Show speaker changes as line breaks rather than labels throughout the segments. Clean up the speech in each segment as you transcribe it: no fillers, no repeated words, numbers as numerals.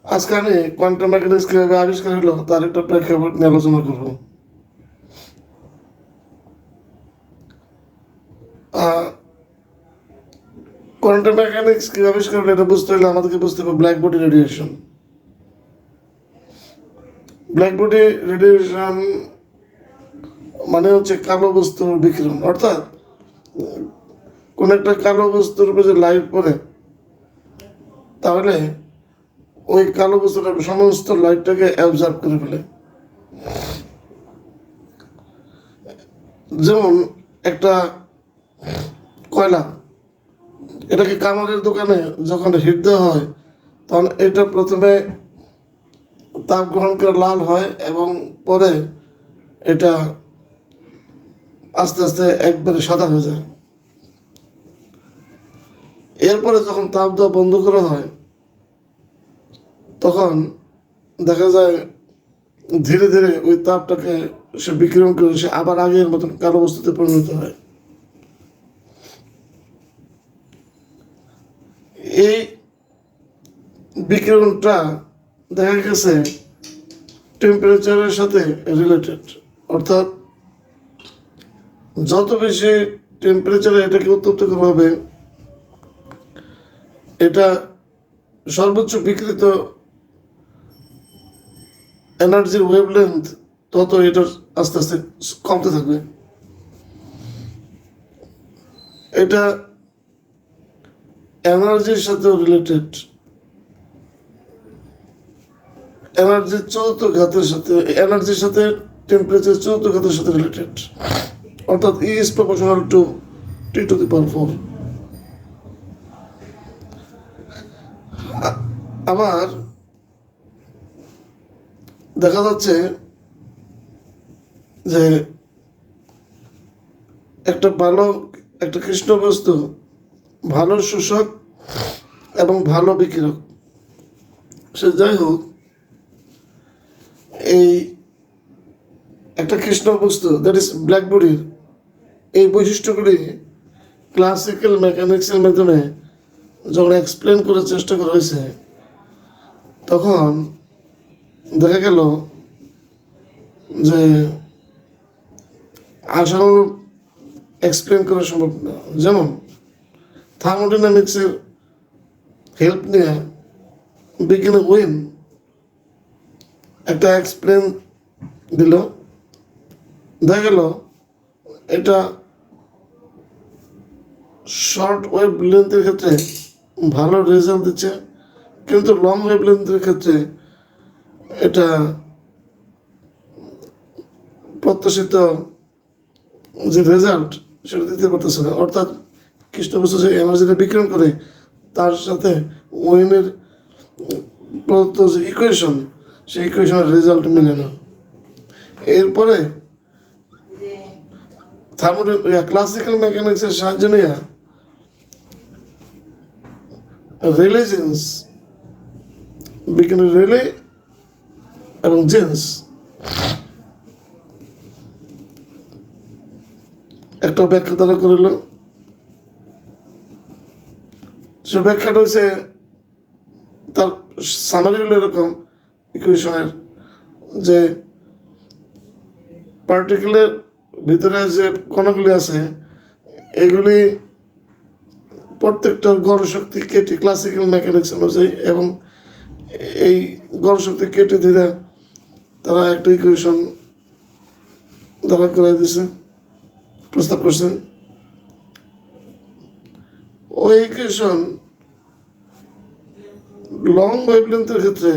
আজকে আমি quantum mechanics কিভাবে আবিষ্কার হলো তার একটা প্রেক্ষাপট নিয়ে আলোচনা করব। কোয়ান্টাম মেকানিক্স কিভাবে আবিষ্কার হলো এটা বুঝতে হলে আমাদেরকে বুঝতে হবে black body radiation. Black body radiation মানে হচ্ছে কালো বস্তুর বিকিরণ, অর্থাৎ কোন একটা কালো বস্তুর উপরে যে লাইট পড়ে তাহলে ওই কালো বস্তুটা সমস্ত লাইটটাকে অ্যাবজর্ব করে ফেলে। যেমন একটা কয়লা, এটাকে কামারের দোকানে যখন হিট দেওয়া হয় তখন এটা প্রথমে তাপ গ্রহণ করে লাল হয় এবং পরে এটা আস্তে আস্তে একবারে সাদা হয়ে যায়। এরপরে যখন তাপ দেওয়া বন্ধ করা হয় তখন দেখা যায় ধীরে ধীরে ওই তাপটাকে সে বিকিরণ করে সে আবার আগের মতন কালো বস্তুতে পরিণত হয়। এই বিকিরণটা দেখা গেছে টেম্পারেচারের সাথে রিলেটেড, অর্থাৎ যত বেশি টেম্পারেচারে এটাকে উত্তপ্ত করা হবে এটা সর্বোচ্চ বিকৃত এনার্জির ওয়েভলেন্থ তত এটা আস্তে আস্তে কমতে থাকবে। এটা এনার্জির সাথেও রিলেটেড, এনার্জির চতুর্থ ঘাতের সাথে, এনার্জির সাথে টেম্পারেচার চতুর্থ ঘাতের সাথে রিলেটেড, অর্থাৎ E is proportional to T to the power 4। আবার দেখা যাচ্ছে যে একটা কৃষ্ণ বস্তু ভালো শোষক এবং ভালো বিকিরক, সে যাই হোক, এই একটা কৃষ্ণ বস্তু দ্যাট ইজ ব্ল্যাক বডির এই বৈশিষ্ট্যগুলি ক্লাসিক্যাল মেকানিক্সের মাধ্যমে যখন এক্সপ্লেন করার চেষ্টা করা হয়েছে তখন দেখা গেল যে আসল এক্সপ্লেন করা সম্ভব না। যেমন থার্মোডাইনামিক্সের হেল্প নিয়ে বিজ্ঞানী উইন একটা এক্সপ্লেন দিল, দেখা গেল এটা শর্ট ওয়েভ লেন্থের ক্ষেত্রে ভালো রেজাল্ট দিচ্ছে, কিন্তু লং ওয়েভ লেন্থের ক্ষেত্রে এটা প্রত্যাশিত যে রেজাল্ট সেটা দিতে পারতেছে না। অর্থাৎ কৃষ্ণবস্তু যে এনার্জিটা বিকিরণ করে তার সাথে ওয়েনের প্রদত্ত যে ইকুয়েশন সেই ইকুয়েশনের রেজাল্ট মিলে না। এরপরে ক্লাসিক্যাল মেকানিক্সের সাহায্য নিয়ে রেলে জিন্স, বিজ্ঞানী রেলে এবং জিন্স একটা ব্যাখ্যা তারা করিল। সে ব্যাখ্যাটা হচ্ছে তার সামারি হলো এরকম ইকুয়েশনের, যে পার্টিকেলের ভিতরে যে কণাগুলি আছে এগুলি প্রত্যেকটার গড় শক্তি কেটে ক্লাসিক্যাল মেকানিক্স অনুযায়ী, এবং এই গড় শক্তি কেটে দিলে তারা একটা ইকুয়েশন দাঁড়া করে দিয়েছে, প্রস্তাব করছেন। ওই ইকুয়েশন লং ওয়েভলেন্থের ক্ষেত্রে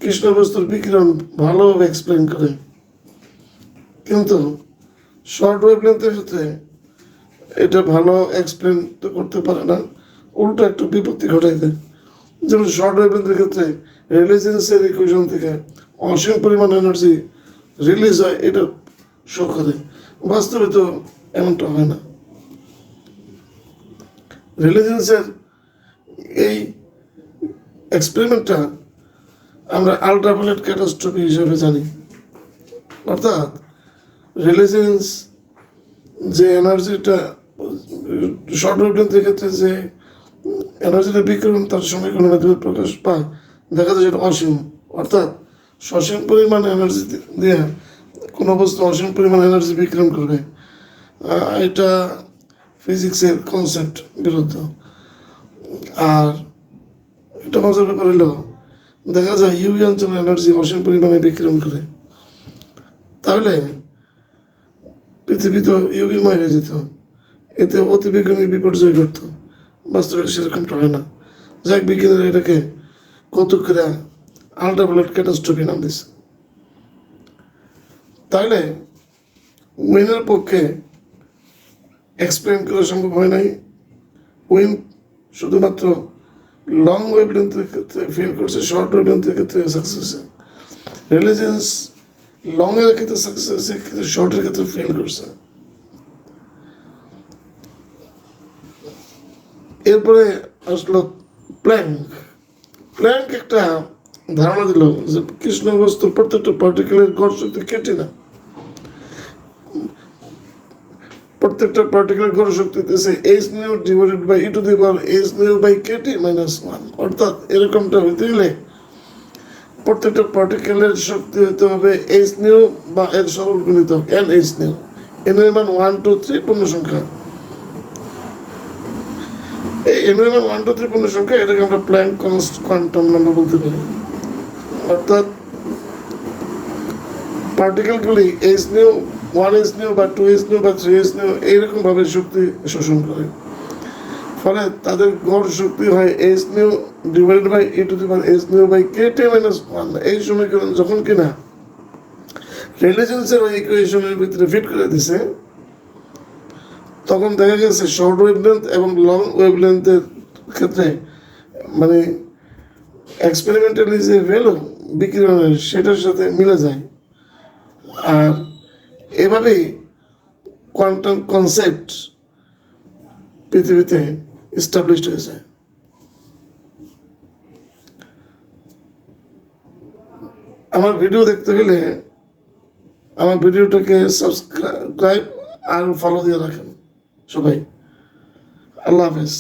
কৃষ্ণ বস্তুর বিকিরণ ভালোভাবে এক্সপ্লেন করে, কিন্তু শর্ট ওয়েভলেন্থের ক্ষেত্রে এটা ভালো এক্সপ্লেন তো করতে পারে না, উল্টো একটা বিপত্তি ঘটাই দেয়। যেমন শর্ট ওয়েভলেন্থের ক্ষেত্রে রিলিজেন্সের ইকুয়েশন থেকে অসীম পরিমাণ এনার্জি রিলিজ হয় এটা শো করে, বাস্তবে তো এমনটা হয় না। রিলিজেন্সের এই এক্সপেরিমেন্টটা আমরা আল্ট্রাভায়োলেট ক্যাটাস্ট্রফি হিসেবে জানি, অর্থাৎ রিলিজেন্স যে এনার্জিটা শর্ট ওয়েভলেন্থের ক্ষেত্রে যে এনার্জিটা বিকিরণ তার সমীকরণের মাধ্যমে প্রকাশ পায় দেখা যায় সেটা অসীম, অর্থাৎ সসীম পরিমাণ এনার্জি দিয়ে কোনো বস্তু অসীম পরিমাণ এনার্জি বিকিরণ করবে। এটা ফিজিক্সের কনসেপ্ট বিরুদ্ধ। আর এটা মজার ব্যাপার হলো দেখা যায় ইউভি অঞ্চলের এনার্জি অসীম পরিমাণে বিকিরণ করে, তাহলে পৃথিবী তো ইউভিময় হয়ে যেত, এতে অতিবিজ্ঞানী বিপর্যয় ঘটত। বাস্তবে সেরকমটা হয় না। যাক, বিজ্ঞানীরা এটাকে কৌতুক করে আল্ট্রাভায়োলেট ক্যাটাস্ট্রফি নাম দিচ্ছে। তাহলে উইনের পক্ষে এক্সপ্লেন করা সম্ভব হয় নাই। উইন শুধুমাত্র লং ওয়েভলেন্থের ক্ষেত্রে ফেল করছে, শর্ট ওয়েভলেন্থের ক্ষেত্রে সাকসেস হয়েছে। রিলিজেন্স লং এর ক্ষেত্রে সাকসেস হয়েছে, কিন্তু শর্টের ক্ষেত্রে ফেল করছে। এরপরে আসলো প্ল্যাঙ্ক। প্ল্যাঙ্ক একটা ধারণা দিল যে কৃষ্ণ বস্তুর প্রত্যেকটা পার্টিকেলের গড় শক্তি কেটে না, প্রত্যেকটা পার্টিকেলের গড় শক্তি দিতেছে h nu divided by e to the power h nu by kT minus 1। অর্থাৎ এরকমটা হইতে গেলে প্রত্যেকটা পার্টিকেলের শক্তি হইতে হবে এইচ নিউ বা এর সরল গুণিতক এন এইচ নিউ। এন এর মান 1, 2, 3 পূর্ণ সংখ্যা। এই এন এর মান 1, 2, 3 পূর্ণ সংখ্যা, এটাকে আমরা প্ল্যাঙ্ক কোয়ান্টাম নাম্বার বলতে পারি। অর্থাৎ পার্টিকেলগুলি এইচ নিউ 1 এইচ নিউ বা 2 এইচ নিউ বা 3 এইচ নিউ এইরকম ভাবে শক্তি শোষণ করে, ফলে তাদের গড় শক্তি হয় h nu divided by e to the power h nu by kT minus 1। এই সমীকরণ যখন কিনা রিলেজেন্সের ওই ইকুয়েশনের ভিতরে ফিট করে দিছে, তখন দেখা গেছে শর্ট ওয়েভলেন্থ এবং লং ওয়েভলেন্থের ক্ষেত্রে মানে এক্সপেরিমেন্টালি যে ভ্যালু বিকিরণের সেটার সাথে মিলে যায়। আর এভাবেই কোয়ান্টাম কনসেপ্ট পৃথিবীতে এস্টাবলিশড হয়েছে। আমার ভিডিও দেখতে গেলে আমার ভিডিওটাকে সাবস্ক্রাইব আর ফলো দিয়ে রাখেন সবাই। আল্লাহ হাফেজ।